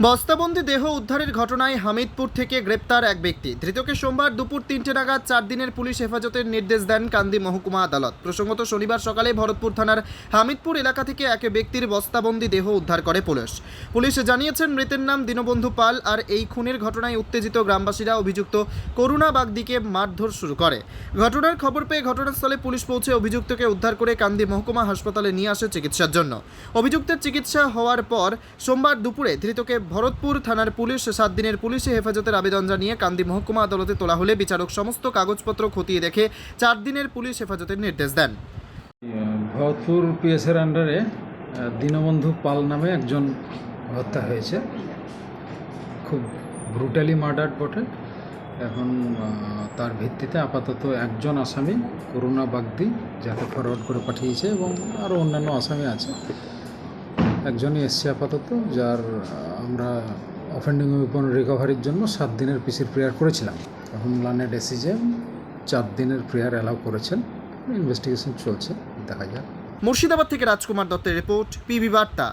বস্তাবন্দি দেহ উদ্ধারের ঘটনায় হামিদপুর থেকে গ্রেপ্তার এক ব্যক্তি। ধৃতকে সোমবার দুপুর 3টে নাগাদ 4 দিনের পুলিশ হেফাজতের নির্দেশ দেন কান্দি মহকুমা আদালত। প্রসঙ্গত, শনিবার সকালে ভরতপুর থানার হামিদপুর এলাকা থেকে এক ব্যক্তির বস্তাবন্দি দেহ উদ্ধার করে পুলিশ জানিয়েছেন, মৃতের নাম দীনবন্ধু পাল। আর এই খুনের ঘটনায় উত্তেজিত গ্রামবাসীরা অভিযুক্ত করুণা বাগদিকে মারধর শুরু করে। ঘটনার খবর পেয়ে ঘটনাস্থলে পুলিশ পৌঁছে অভিযুক্তকে উদ্ধার করে কান্দি মহকুমা হাসপাতালে নিয়ে আসে চিকিৎসার জন্য। অভিযুক্তের চিকিৎসা হওয়ার পর সোমবার দুপুরে ধৃতকে ভরতপুর থানার পুলিশ 7 দিনের পুলিশি হেফাজতের আবেদন জানিয়ে কান্দি মহকুমা আদালতে তোলা হলে বিচারক সমস্ত কাগজপত্র খতিয়ে দেখে 4 দিনের পুলিশ হেফাজতের নির্দেশ দেন। ভরতপুর পিএসের আন্ডারে দীনবন্ধু পাল নামে একজন হত্যা হয়েছে, খুব ব্রুটালি মার্ডার বটে। এখন তার ভিত্তিতে আপাতত একজন আসামি করুণা বাগদি যাকে ফরওয়ার্ড করে পাঠিয়েছে এবং আরও অন্যান্য আসামি আছে। একজনই এসছে আপাতত, যার আমরা অফেন্ডিং ওয়েপন রিকভারির জন্য 7 দিনের পিসির প্রেয়ার করেছিলাম। এখন লার্নেড এসিজে 4 দিনের প্রেয়ার অ্যালাউ করেছেন। ইনভেস্টিগেশন চলছে, দেখা যাক। মুর্শিদাবাদ থেকে রাজকুমার দত্তের রিপোর্ট, পিবি বার্তা।